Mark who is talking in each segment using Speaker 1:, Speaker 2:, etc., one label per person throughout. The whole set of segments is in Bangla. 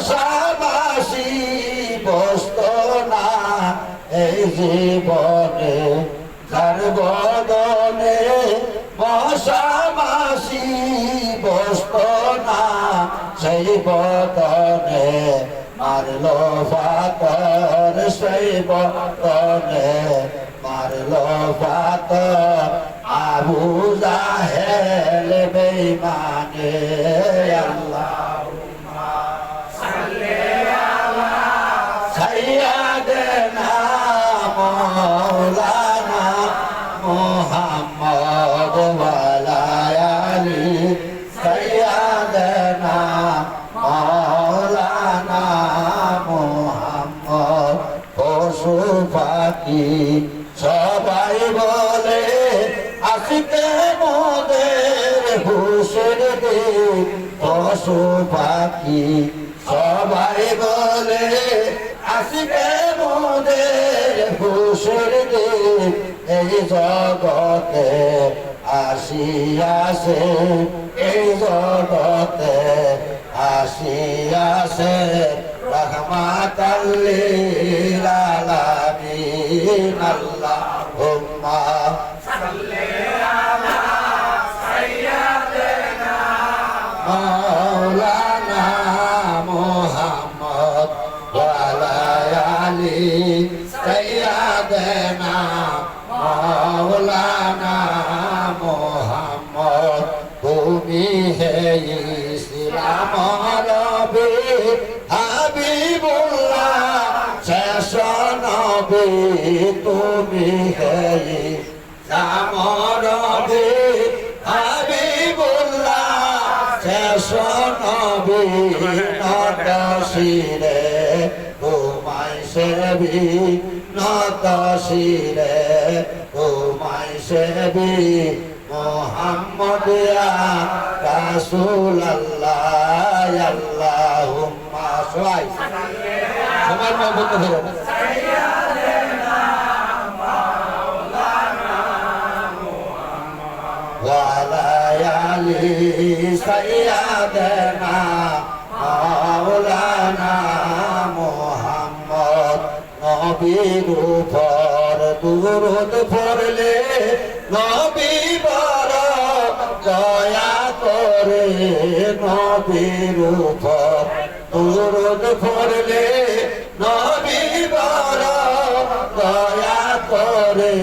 Speaker 1: মশামাছি বসত না এই জীবনে যার বদনে মশামাছি বসত না সেই বদনে মারল ফাতর সেই বদনে মারল ফাতর আবু জাহেল বেঈমানে আল্লাহুম্মা সাল্লি আলা সাইয়্যিদিনা মাওলানা মুহাম্মদ ওয়া আলা আলি সাইয়্যিদিনা মাওলানা মুহাম্মদ পশু পাখি সবাই বলে আজকে মোদের হুশের দিন পশু পাখি সবাই বলে আজকে মোদের হুশের দিন এই জগতে আসিয়াছে এই জগতে আসিয়াছে রহমাতাল লিল আলামিন আল্লাহুম্মা সাল্লি আলা সাইয়্যিদিনা মাওলানা মুহাম্মদ ওয়া আলা আলি সাইয়্যিদিনা মাওলানা মুহাম্মদ তুমি হে ইসলাম নবী হাবিবুল্লাহ শেষ নবী তুমি হে ইসলাম নবী হাবিবুল্লাহ শেষ নবী নত শিরে তোমায় সেবি নত শিরে তোমায় সেবি মুহাম্মদ ইয়া রাসূলুল্লাহ আল্লাহুম্মা সবাই সবার মহব্বত ধরো সাইয়্যিদিনা মাওলানা মুহাম্মদ ওয়া আলা আলি সাইয়্যিদিনা মাওলানা মুহাম্মদ নবীর উপর দুরূদ পড়লে নবী বড় দয়া করে নবীর উপর দুরূদ পড়লে নবী বড় দয়া করে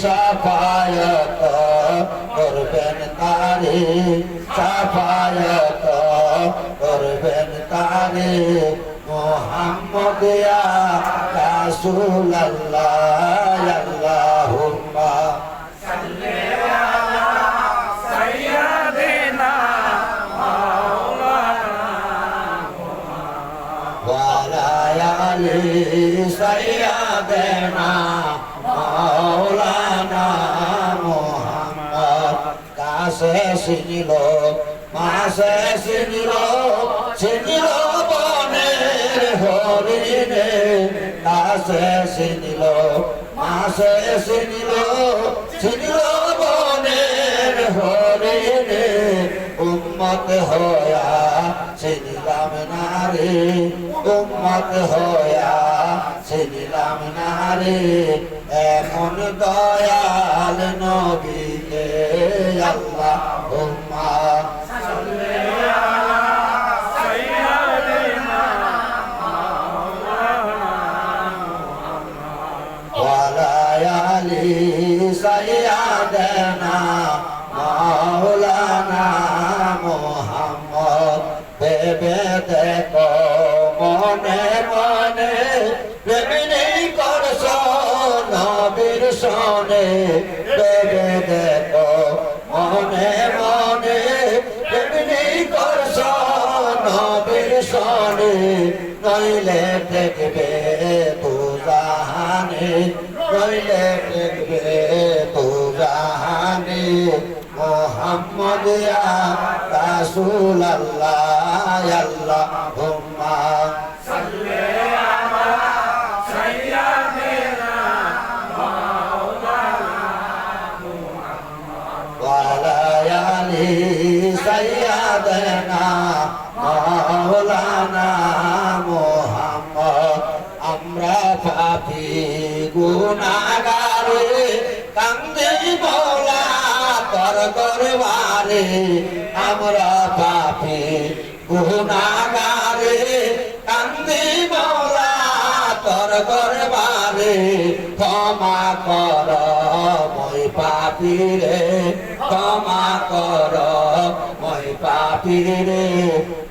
Speaker 1: শাফায়াত করবেন তারে শাফায়াত করবেন তারে মুহাম্মদ ইয়া রাসূলুল্লাহ আল্লাহুম্মা সাল্লি আলা সাইয়্যিদিনা মাওলানা মুহাম্মদ ওয়া আলা আলি সাইয়্যিদিনা মাওলানা মুহাম্মদ কাছে ছিল মাসে ছিল ছিল বনের হরিণে কাছে ছিল মাসে ছিল ছিল বনের হরিণে উম্মত হয়া ছিলাম নারে উম্মত হয়া ছিলাম নারে এমন দয়াল নবীকে আল্লাহুম্মা সাল্লি আলা সাইয়্যিদিনা মাওলানা মুহাম্মদ ওয়া আলা আলি সাইয়্যিদিনা মাওলানা মুহাম্মদ ভেবে দেখো মনে মনে প্রেমে করছ নবীর সনে ভেবে দেখো মনে মনে প্রেমে করছ নবীর সনে নইলে দেখবে তু জাহানে নইলে দেখবে তু জাহানে মুহাম্মদ ইয়া রাসূলুল্লাহ আল্লাহুম্মা সাল্লি আলা সাইয়্যিদিনা মাওলানা মুহাম্মদ ওয়া আলা আলি সাইয়্যিদিনা মাওলানা গুনাহগারে কান্দি মওলা তোর দরবারে আমরা পাপী গুনাহগারে কান্দি মওলা তোর দরবারে ক্ষমা কর মই পাপী রে ক্ষমা কর মই পাপী রে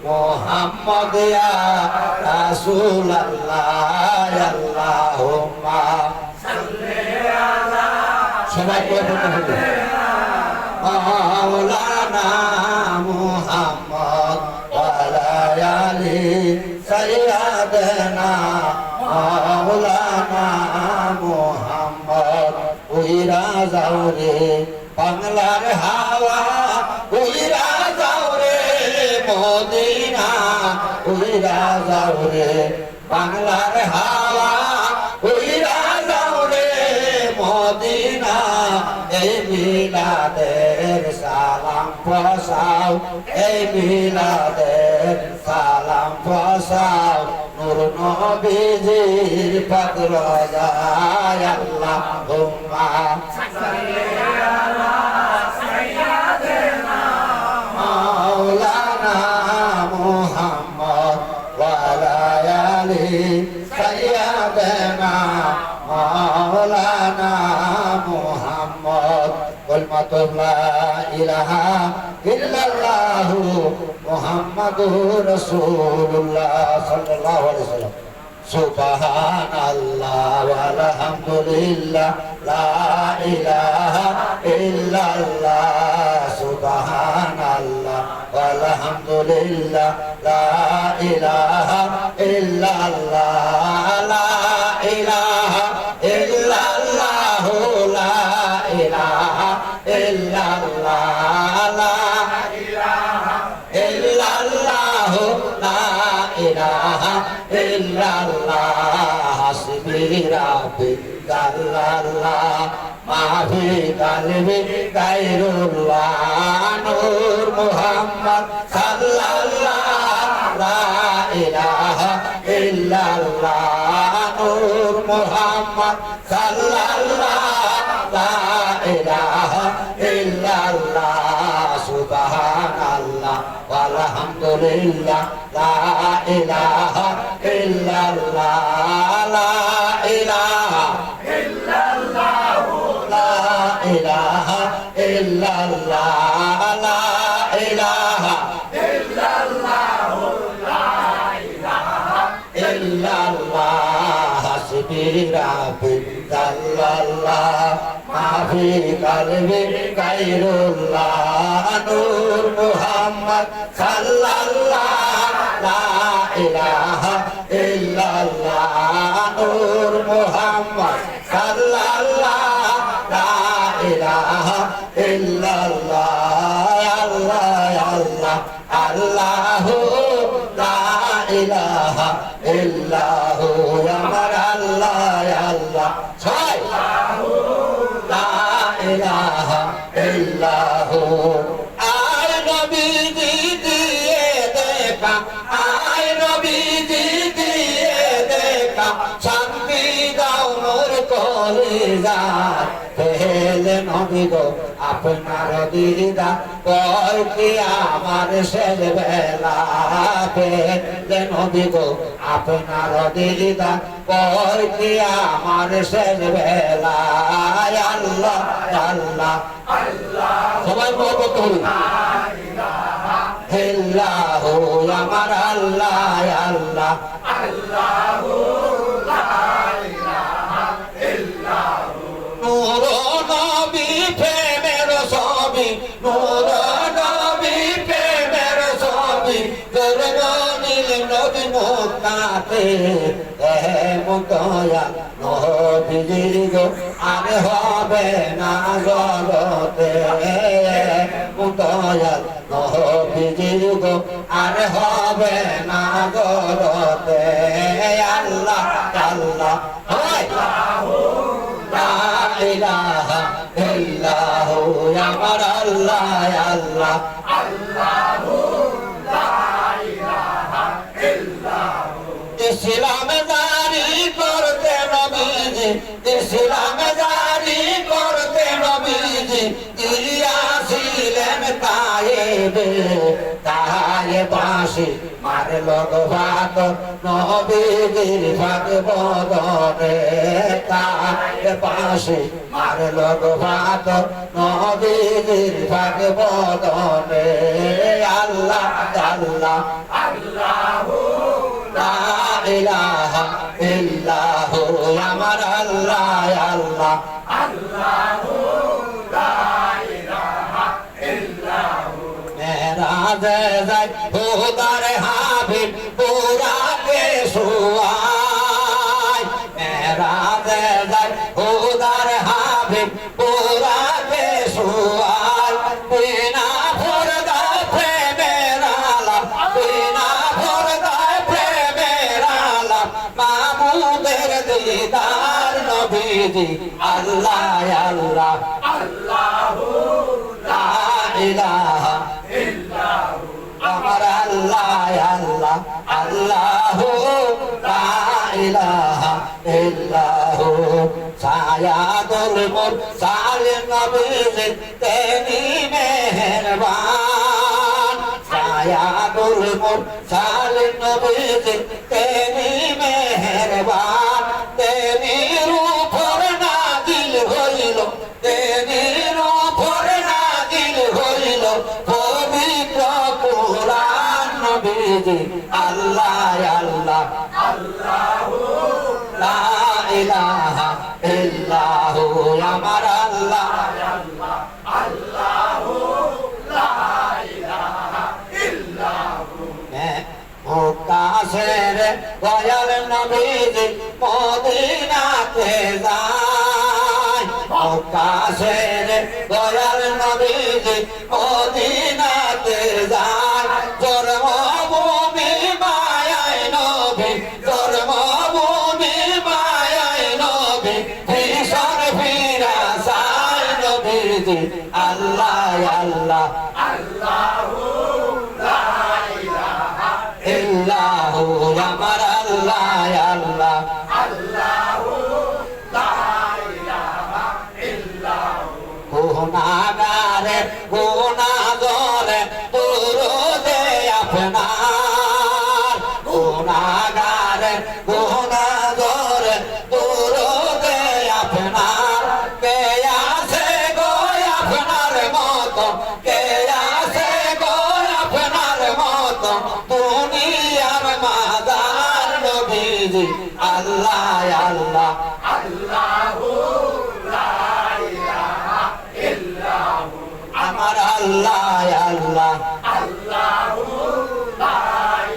Speaker 1: মোহাম্মদ ইয়া রাসূলুল্লাহ আল্লাহুম্মা সাল্লি আলা সবাই পড়তে হবে মাওলানা মুহাম্মদ ওয়া আলা আলি সাইয়্যিদানা মাওলানা মুহাম্মদ উইরা যাও রে বাংলার হাওয়া উইরা যাও রে মদিনা উইরা যাও রে বাংলার হাওয়া উইরা যাও রে মদিনা এই মিলাদের সালাম পৌঁছাও এই মিলাদের সালাম পৌঁছাও নূর নবীজির পাক রোজায় আল্লাহুম্মা সাল্লি আলা সাইয়্যিদিনা মাওলানা মুহাম্মদ ওয়া আলা আলি সাইয়্যিদিনা মাওলানা মুহাম্মদ কলমাতুল লা ইলাহা ইল্লাল্লাহু মুহাম্মাদুর রাসূলুল্লাহ সাল্লাল্লাহু আলাইহি ওয়াসাল্লাম সুবহানাল্লাহ ওয়ালহামদুলিল্লাহ লা ইলাহা ইল্লাল্লাহ সুবহানাল্লাহ ওয়ালহামদুলিল্লাহ লা ইলাহা ইল্লাল্লাহ লা ইলাহা ইল্লাল্লাহ লা ইলাহা ইল্লাল্লাহ লা ইলাহা ইল্লাল্লাহ লা ইলাহা ইল্লাল্লাহ হাসবি রাব্বি জাল্লাল্লাহ মাফি কালবি গায়রুল্লাহ নূর মুহাম্মদ সাল্লাল্লাহ লা ইলাহা ইল্লাল্লাহ নূর মুহাম্মদ সাল্লাল্লাহ লা ইলাহা ইল্লাল্লাহ সুবহানাল্লাহ ওয়ালহামদুলিল্লাহ লা ইলাহা ইল্লাল্লাহ লা ইলাহা ইল্লাল্লাহ লা ইলাহা ইল্লাল্লাহ লা ইলাহা ইল্লাল্লাহ লা ইলাহা ইল্লাল্লাহ হাসবি রাব্বি জাল্লাল্লাহ মাফি কালবি গায়রুল্লাহ নূর মুহাম্মদ সাল্লাল্লাহ লা ইলাহা ইল্লাল্লাহ নূর মুহাম্মদ সাল্লাল্লাহ লা ইলাহা ইল্লাল্লাহ আল্লাহ আল্লাহ আল্লাহু লা ইলাহা ইল্লাহু আমার আল্লাহ আল্লাহ ছয় লা ইলাহা ইল্লাহু আয় নবীজি দিয়ে দেখা আয় নবীজি দিয়ে দেখা শান্তি দাও মোর কলিজায় পেলে নবী গো আপনার দিদা কয় কি আমার শেষ বেলা পেলে নবী গো আপনার দিদা কয় কি আমার শেষ বেলা আল্লাহ আল্লাহ আল্লাহ সবাই বলতে হবে ইল্লাহু আমার আল্লাহ আল্লাহ আল্লাহু লা ইলাহা ইল্লাহু নূর নবী প্রেমের ছবি নূর নবী প্রেমের ছবি গরগনিল নবী মুক্তাতে মুদয়া নবীজির গো আর হবে না জগতে মুদয়া নবীজির গো আর হবে না জগতে আল্লাহ আল্লাহ লা ইলাহা ইল্লাহু আমার আল্লাহ আল্লাহ আল্লাহু লা ইলাহা ইল্লাহু ইসলাম জারি করতে নবীজি ইসলাম জারি করতে নবীজি গিয়াছিলেন তায়েবে তায়েবাসী মারল ভাত নবীজির ভাগ বদনে তায়েবাসী মারল ভাত নবীজির ভাগ বদনে আল্লাহ আল্লাহ আল্লাহু লা ইলাহা ইল্লাহু আমার আল্লাহ আল্লাহ আল্লাহু লা ইলাহা ইল্লাহু মেরাজে যাই খোদার হাবিব পুরাকে সুয়াই মেরাজে যাই খোদার হাবিব পুরাকে সুয়াই বিনা পর্দা প্রেমের আলাপ বিনা পর্দা প্রেমের আলাপ মামুদের দিদার নবীজি আল্লাহ আল্লাহ আল্লাহু লা ইলাহা ইল্লাহু আমার আল্লাহ আল্লাহ আল্লাহু লা ইলাহা ইল্লাহু সায়াদুল মুরসালিন নবীজি তিনি মেহেরবান সায়াদুল মুরসালিন নবীজি তিনি মেহেরবান তিনি রূপর নাজিল হইল তিনি রূপর নাজিল হইল পবিত্র কুরআন নবীজি আল্লাহ আল্লাহ আল্লাহু লা ইলাহা ইল্লাহু আমার আল্লাহ আল্লাহ আল্লাহু লা ইলাহা ইল্লাহু মুকাশের দয়াল নবীজি মদিনাতে যায় মুকাশের দয়াল নবীজি মদিনাতে যায় জন্মভূমি মায়ায় নবী জন্মভূমি মায়ায় নবী ভীষণ ফিরাসায় নবীজি আল্লাহ আল্লাহ আল্লাহু লা ইলাহা ইল্লাহু আমার আল্লাহ আল্লাহ আল্লাহু লা ইলাহা ইল্লাহু গুনাহগারে গুনাহগারে দুরুদে আপনার গুনাহগারে গুনাহগারে দুরুদে আপনার কে আছে গো আপনার মতো কে আছে গো আপনার মতো দুনিয়ার মাদার নবীজি আল্লাহ আল্লাহ আল্লাহু লা ইলাহা ইল্লাহু আমার আল্লাহ আল্লাহ আল্লাহু লা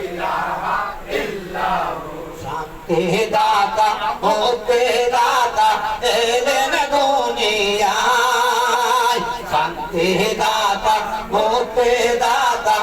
Speaker 1: ইলাহা ইল্লাহু শান্তি দাতা মুক্তি দাতা এলেন দুনিয়ায় শান্তি দাতা মুক্তি দাতা